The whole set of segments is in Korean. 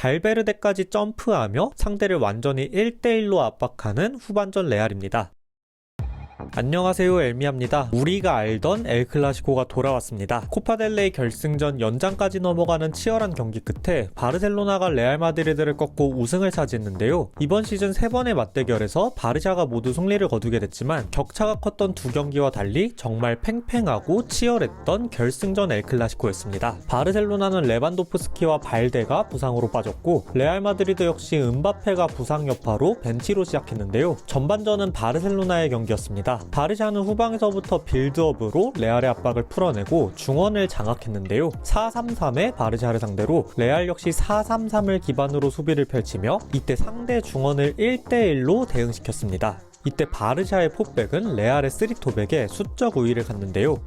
발베르데까지 점프하며 상대를 완전히 1대1로 압박하는 후반전 레알입니다. 안녕하세요, 엘미야입니다. 우리가 알던 엘클라시코가 돌아왔습니다. 코파델레이 결승전 연장까지 넘어가는 치열한 경기 끝에 바르셀로나가 레알 마드리드를 꺾고 우승을 차지했는데요. 이번 시즌 3번의 맞대결에서 바르샤가 모두 승리를 거두게 됐지만 격차가 컸던 두 경기와 달리 정말 팽팽하고 치열했던 결승전 엘클라시코였습니다. 바르셀로나는 레반도프스키와 발데가 부상으로 빠졌고 레알 마드리드 역시 은바페가 부상 여파로 벤치로 시작했는데요. 전반전은 바르셀로나의 경기였습니다. 바르샤는 후방에서부터 빌드업으로 레알의 압박을 풀어내고 중원을 장악했는데요. 4-3-3의 바르샤를 상대로 레알 역시 4-3-3을 기반으로 수비를 펼치며 이때 상대 중원을 1대1로 대응시켰습니다. 이때 바르샤의 포백은 레알의 3톱에게 수적 우위를 갖는데요.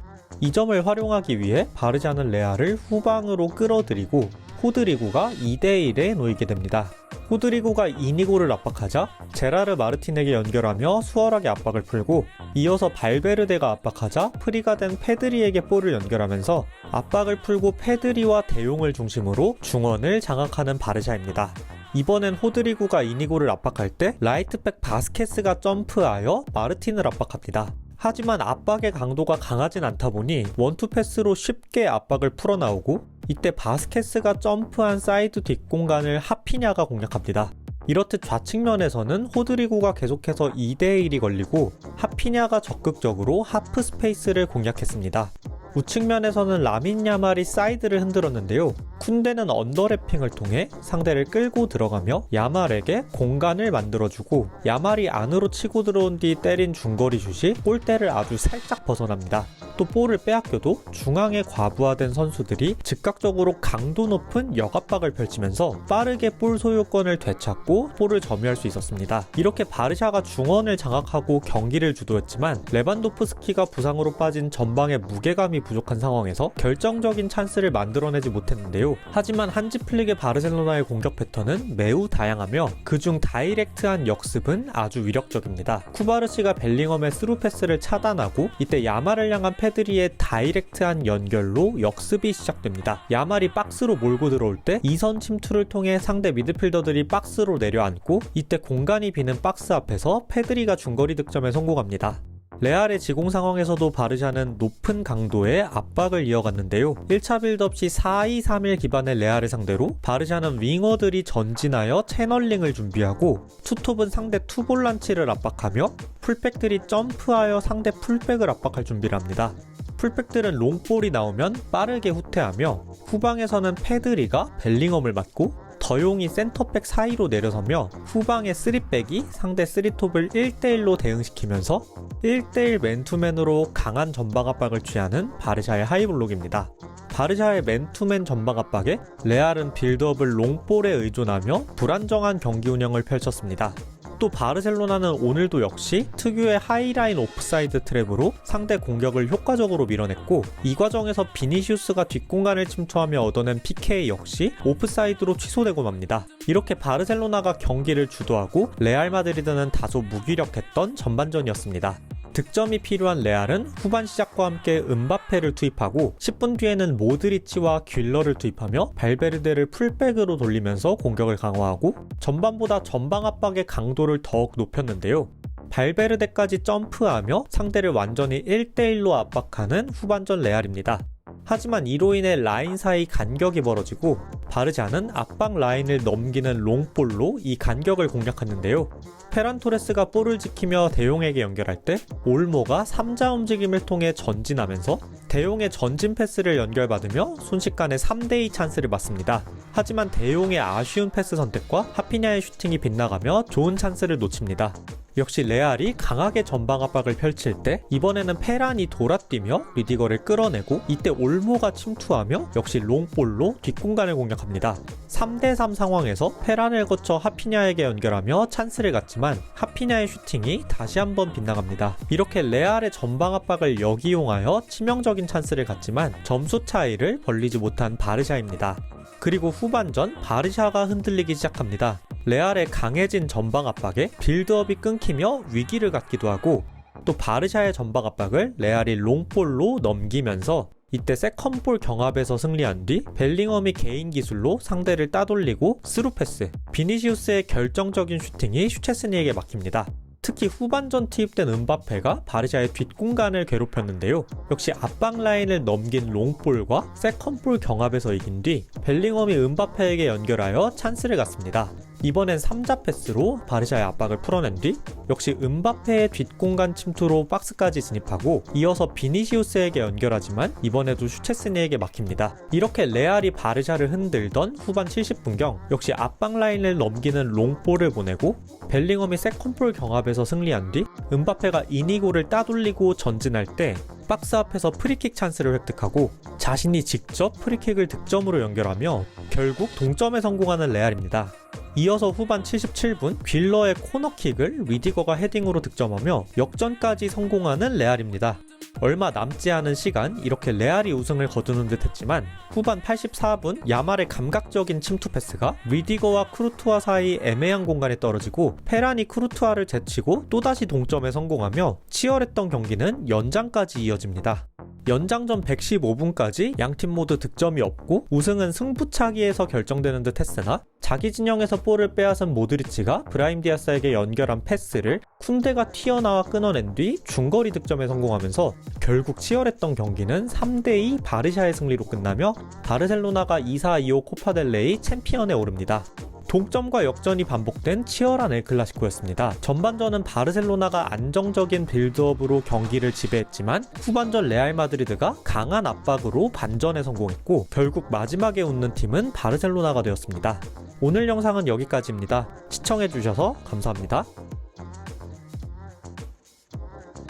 이 점을 활용하기 위해 바르샤는 레알을 후방으로 끌어들이고 호드리구가 2대1에 놓이게 됩니다. 호드리구가 이니고를 압박하자 제라르 마르틴에게 연결하며 수월하게 압박을 풀고 이어서 발베르데가 압박하자 프리가 된 페드리에게 볼을 연결하면서 압박을 풀고 페드리와 대용을 중심으로 중원을 장악하는 바르샤입니다. 이번엔 호드리구가 이니고를 압박할 때 라이트백 바스케스가 점프하여 마르틴을 압박합니다. 하지만 압박의 강도가 강하진 않다 보니 원투 패스로 쉽게 압박을 풀어나오고 이때 바스케스가 점프한 사이드 뒷공간을 하피냐가 공략합니다. 이렇듯 좌측면에서는 호드리구가 계속해서 2대1이 걸리고 하피냐가 적극적으로 하프 스페이스를 공략했습니다. 우측면에서는 라민 야말이 사이드를 흔들었는데요. 쿤데는 언더래핑을 통해 상대를 끌고 들어가며 야말에게 공간을 만들어주고 야말이 안으로 치고 들어온 뒤 때린 중거리 슛이 골대를 아주 살짝 벗어납니다. 또 볼을 빼앗겨도 중앙에 과부하된 선수들이 즉각적으로 강도 높은 역압박을 펼치면서 빠르게 볼 소유권을 되찾고 볼을 점유할 수 있었습니다. 이렇게 바르샤가 중원을 장악하고 경기를 주도했지만 레반도프스키가 부상으로 빠진 전방의 무게감이 부족한 상황에서 결정적인 찬스를 만들어내지 못했는데요. 하지만 한지플릭의 바르셀로나의 공격 패턴은 매우 다양하며 그중 다이렉트한 역습은 아주 위력적입니다. 쿠바르시가 벨링엄의 스루 패스를 차단하고 이때 야말을 향한 페드리의 다이렉트한 연결로 역습이 시작됩니다. 야말이 박스로 몰고 들어올 때 2선 침투를 통해 상대 미드필더들이 박스로 내려앉고 이때 공간이 비는 박스 앞에서 페드리가 중거리 득점에 성공합니다. 레알의 지공 상황에서도 바르샤는 높은 강도의 압박을 이어갔는데요. 1차 빌드업 시 4-2-3-1 기반의 레알을 상대로 바르샤는 윙어들이 전진하여 채널링을 준비하고 투톱은 상대 투볼란치를 압박하며 풀백들이 점프하여 상대 풀백을 압박할 준비를 합니다. 풀백들은 롱볼이 나오면 빠르게 후퇴하며 후방에서는 페드리가 벨링엄을 맞고 더용이 센터백 사이로 내려서며 후방의 3백이 상대 3톱을 1대1로 대응시키면서 1대1 맨투맨으로 강한 전방 압박을 취하는 바르샤의 하이블록입니다. 바르샤의 맨투맨 전방 압박에 레알은 빌드업을 롱볼에 의존하며 불안정한 경기 운영을 펼쳤습니다. 또 바르셀로나는 오늘도 역시 특유의 하이라인 오프사이드 트랩으로 상대 공격을 효과적으로 밀어냈고 이 과정에서 비니시우스가 뒷공간을 침투하며 얻어낸 PK 역시 오프사이드로 취소되고 맙니다. 이렇게 바르셀로나가 경기를 주도하고 레알 마드리드는 다소 무기력했던 전반전이었습니다. 득점이 필요한 레알은 후반 시작과 함께 은바페를 투입하고 10분 뒤에는 모드리치와 퀼러를 투입하며 발베르데를 풀백으로 돌리면서 공격을 강화하고 전반보다 전방 압박의 강도를 더욱 높였는데요. 발베르데까지 점프하며 상대를 완전히 1대1로 압박하는 후반전 레알입니다. 하지만 이로 인해 라인 사이 간격이 벌어지고 바르샤는 압박 라인을 넘기는 롱볼로 이 간격을 공략하는데요. 페란 토레스가 볼을 지키며 대용에게 연결할 때 올모가 3자 움직임을 통해 전진하면서 대용의 전진 패스를 연결받으며 순식간에 3대2 찬스를 맞습니다. 하지만 대용의 아쉬운 패스 선택과 하피냐의 슈팅이 빗나가며 좋은 찬스를 놓칩니다. 역시 레알이 강하게 전방 압박을 펼칠 때 이번에는 페란이 돌아뛰며 리디거를 끌어내고 이때 올모가 침투하며 역시 롱볼로 뒷공간을 공략합니다. 3대3 상황에서 페란을 거쳐 하피냐에게 연결하며 찬스를 갖지만 하피냐의 슈팅이 다시 한번 빗나갑니다. 이렇게 레알의 전방 압박을 역이용하여 치명적인 찬스를 갖지만 점수 차이를 벌리지 못한 바르샤입니다. 그리고 후반전 바르샤가 흔들리기 시작합니다. 레알의 강해진 전방 압박에 빌드업이 끊기며 위기를 갖기도 하고 또 바르샤의 전방 압박을 레알이 롱볼로 넘기면서 이때 세컨볼 경합에서 승리한 뒤 벨링엄이 개인 기술로 상대를 따돌리고 스루 패스, 비니시우스의 결정적인 슈팅이 슈체스니에게 막힙니다. 특히 후반전 투입된 은바페가 바르샤의 뒷공간을 괴롭혔는데요. 역시 앞방 라인을 넘긴 롱볼과 세컨볼 경합에서 이긴 뒤 벨링엄이 은바페에게 연결하여 찬스를 갖습니다. 이번엔 3자 패스로 바르샤의 압박을 풀어낸 뒤 역시 은바페의 뒷공간 침투로 박스까지 진입하고 이어서 비니시우스에게 연결하지만 이번에도 슈체스니에게 막힙니다. 이렇게 레알이 바르샤를 흔들던 후반 70분경 역시 앞방 라인을 넘기는 롱볼을 보내고 벨링엄이 세컨볼 경합에서 승리한 뒤 은바페가 이니고를 따돌리고 전진할 때 박스 앞에서 프리킥 찬스를 획득하고 자신이 직접 프리킥을 득점으로 연결하며 결국 동점에 성공하는 레알입니다. 이어서 후반 77분 ힼ러의 코너킥을 리디거가 헤딩으로 득점하며 역전까지 성공하는 레알입니다. 얼마 남지 않은 시간 이렇게 레알이 우승을 거두는 듯 했지만 후반 84분 야말의 감각적인 침투 패스가 리디거와 크루투아 사이 애매한 공간에 떨어지고 페란이 크루투아를 제치고 또다시 동점에 성공하며 치열했던 경기는 연장까지 이어집니다. 연장전 115분까지 양팀 모두 득점이 없고 우승은 승부차기에서 결정되는 듯 했으나 자기 진영에서 볼을 빼앗은 모드리치가 브라임 디아스에게 연결한 패스를 쿤데가 튀어나와 끊어낸 뒤 중거리 득점에 성공하면서 결국 치열했던 경기는 3대2 바르샤의 승리로 끝나며 바르셀로나가 24-25 코파델레이 챔피언에 오릅니다. 동점과 역전이 반복된 치열한 엘클라시코였습니다. 전반전은 바르셀로나가 안정적인 빌드업으로 경기를 지배했지만 후반전 레알 마드리드가 강한 압박으로 반전에 성공했고 결국 마지막에 웃는 팀은 바르셀로나가 되었습니다. 오늘 영상은 여기까지입니다. 시청해주셔서 감사합니다.